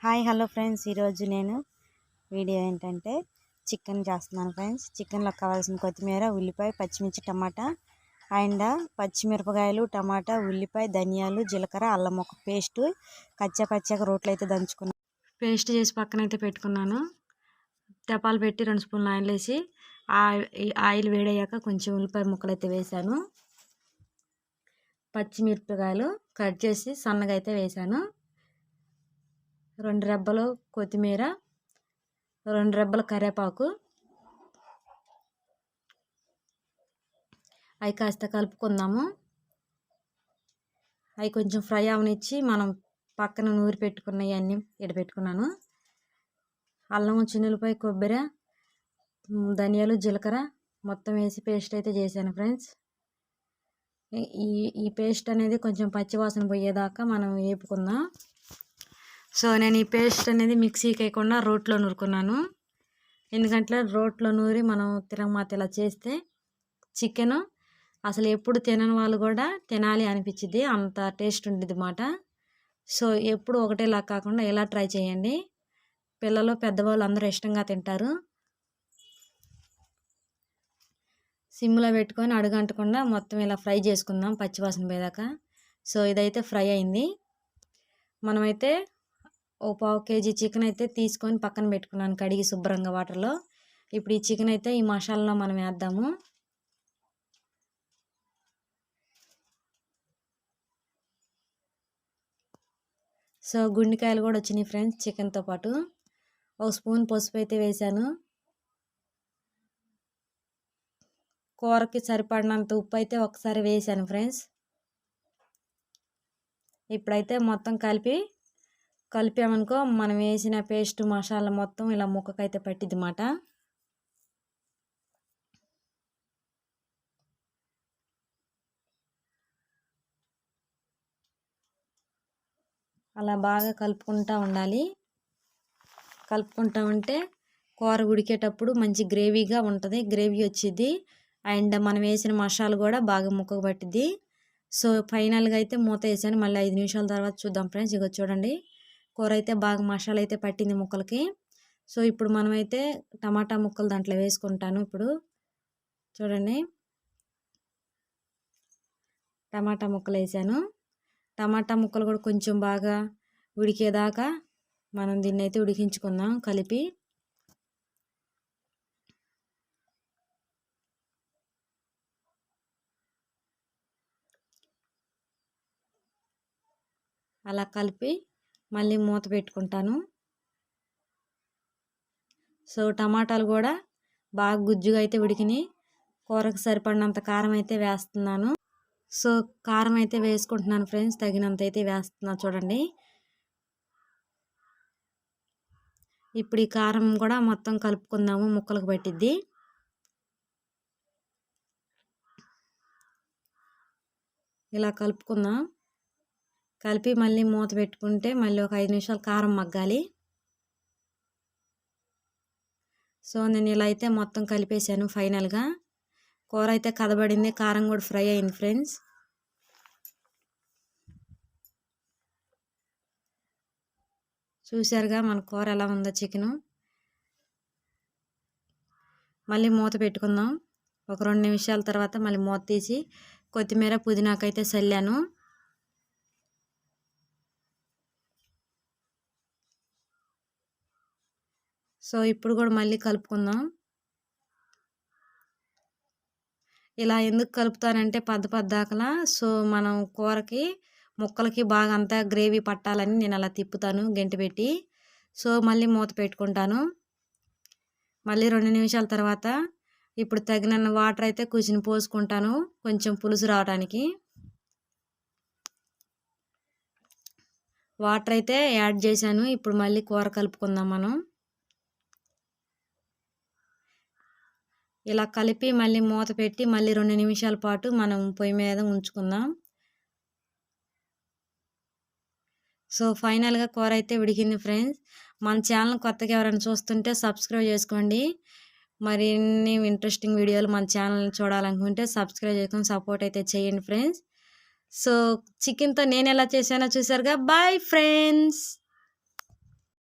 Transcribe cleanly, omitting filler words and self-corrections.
Hi hello friends, ఈరోజు నేను video ఏంటంటే చికెన్ చేస్తున్నాను ఫ్రెండ్స్. చికెన్లో కావాల్సిన కొత్తిమీర, ఉల్లిపాయ, పచ్చిమిర్చి, టమాటా అండ్ పచ్చిమిరపకాయలు, టమాటా, ఉల్లిపాయ, ధనియాలు, జీలకర్ర, అల్లం ఒక పేస్ట్ కచ్చా రోట్లో అయితే దంచుకున్నాను. పేస్ట్ చేసి పక్కనైతే పెట్టుకున్నాను. తెపాలు పెట్టి 2 స్పూన్లు ఆయిల్ వేసి ఆయిల్ వేడయ్యాక కొంచెం ఉల్లిపాయ ముక్కలు అయితే వేసాను. పచ్చిమిరపకాయలు కట్ చేసి సన్నగా అయితే వేసాను. 2 రెబ్బలు కొత్తిమీర, 2 రెబ్బల కరివేపాకు అవి కాస్త కలుపుకుందాము. అవి కొంచెం ఫ్రై అవనిచ్చి మనం పక్కన నూరి పెట్టుకున్నవన్నీ పెట్టుకున్నాను. అల్లం, చిన్నులపాయ, కొబ్బరి, ధనియాలు, జీలకర్ర మొత్తం వేసి పేస్ట్ అయితే చేశాను ఫ్రెండ్స్. ఈ పేస్ట్ అనేది కొంచెం పచ్చివాసన పోయేదాకా మనం వేపుకుందాం. సో నేను ఈ పేస్ట్ అనేది మిక్సీకి వేయకుండా రోట్లో నూరుకున్నాను. ఎందుకంటే రోట్లో నూరి మనం తిరగమాత ఇలా చేస్తే చికెన్ అసలు ఎప్పుడు తినని వాళ్ళు కూడా తినాలి అనిపించింది, అంత టేస్ట్ ఉంటుంది అన్నమాట. సో ఎప్పుడు ఒకటేలా కాకుండా ఇలా ట్రై చేయండి. పిల్లలు పెద్దవాళ్ళు అందరూ ఇష్టంగా తింటారు. సిమ్లో పెట్టుకొని అడుగంటకుండా మొత్తం ఇలా ఫ్రై చేసుకుందాం పచ్చివాసన పోయేదాకా. సో ఇదైతే ఫ్రై అయింది. మనమైతే ఓ 1/2 కేజీ చికెన్ అయితే తీసుకొని పక్కన పెట్టుకున్నాను కడిగి శుభ్రంగా వాటర్లో. ఇప్పుడు ఈ చికెన్ అయితే ఈ మసాలాలో మనం వేద్దాము. సో గుండెకాయలు కూడా వచ్చినాయి ఫ్రెండ్స్ చికెన్తో పాటు. 1 స్పూన్ పసుపు అయితే వేసాను. కూరకి సరిపడినంత ఉప్పు అయితే ఒకసారి వేసాను ఫ్రెండ్స్. ఇప్పుడైతే మొత్తం కలిపామనుకో మనం వేసిన పేస్ట్ మసాలా మొత్తం ఇలా ముక్కకైతే పట్టిద్ది అన్నమాట. అలా బాగా కలుపుకుంటూ ఉండాలి. కలుపుకుంటూ ఉంటే కూర ఉడికేటప్పుడు మంచి గ్రేవీగా ఉంటుంది, గ్రేవీ వచ్చింది. అండ్ మనం వేసిన మసాలా కూడా బాగా ముక్కకు పట్టిద్ది. సో ఫైనల్గా అయితే మూత వేసాను. మళ్ళీ 5 నిమిషాల తర్వాత చూద్దాం ఫ్రెండ్స్. ఇక చూడండి, కూర అయితే బాగా మసాలా అయితే పట్టింది ముక్కలకి. సో ఇప్పుడు మనమైతే టమాటా ముక్కలు దాంట్లో వేసుకుంటాను. ఇప్పుడు చూడండి, టమాటా ముక్కలు వేసాను. టమాటా ముక్కలు కూడా కొంచెం బాగా ఉడికేదాకా మనం దీన్ని అయితే ఉడికించుకుందాం కలిపి. అలా కలిపి మళ్ళీ మూత పెట్టుకుంటాను. సో టమాటాలు కూడా బాగా గుజ్జుగా అయితే ఉడికినాయి. కూరకు సరిపడినంత కారం అయితే వేస్తున్నాను. సో కారం అయితే వేసుకుంటున్నాను ఫ్రెండ్స్, తగినంత అయితే వేస్తున్నా చూడండి. ఇప్పుడు ఈ కారం కూడా మొత్తం కలుపుకుందాము, ముక్కలకు పట్టిద్ది. ఇలా కలుపుకుందాం. కలిపి మళ్ళీ మూత పెట్టుకుంటే మళ్ళీ ఒక 5 నిమిషాలు కారం మగ్గాలి. సో నేను ఇలా అయితే మొత్తం కలిపేసాను. ఫైనల్గా కూర అయితే కదబడింది, కారం కూడా ఫ్రై అయింది ఫ్రెండ్స్. చూసారుగా మన కూర ఎలా ఉందో చికెను. మళ్ళీ మూత పెట్టుకుందాం. ఒక 2 నిమిషాల తర్వాత మళ్ళీ మూత తీసి కొత్తిమీర, పుదీనాకైతే చల్లాను. సో ఇప్పుడు కూడా మళ్ళీ కలుపుకుందాం. ఇలా ఎందుకు కలుపుతానంటే పద్దకలా, సో మనం కూరకి ముక్కలకి బాగా అంతా గ్రేవీ పట్టాలని నేను అలా తిప్పుతాను గంటి పెట్టి. సో మళ్ళీ మూత పెట్టుకుంటాను. మళ్ళీ 2 నిమిషాల తర్వాత ఇప్పుడు తగినన్ని వాటర్ అయితే కూర్చుని పోసుకుంటాను, కొంచెం పులుసు రావడానికి. వాటర్ అయితే యాడ్ చేశాను. ఇప్పుడు మళ్ళీ కూర కలుపుకుందాం మనం. ఇలా కలిపి మళ్ళీ మూత పెట్టి మళ్ళీ 2 నిమిషాల పాటు మనం పొయ్యి మీద ఉంచుకుందాం. సో ఫైనల్గా కూర అయితే ఉడికింది ఫ్రెండ్స్. మన ఛానల్ కొత్తగా ఎవరైనా చూస్తుంటే సబ్స్క్రైబ్ చేసుకోండి. మరిన్ని ఇంట్రెస్టింగ్ వీడియోలు మన ఛానల్ని చూడాలనుకుంటే సబ్స్క్రైబ్ చేసుకొని సపోర్ట్ అయితే చేయండి ఫ్రెండ్స్. సో చికెన్తో నేను ఎలా చేశానో చూసారుగా. Bye friends.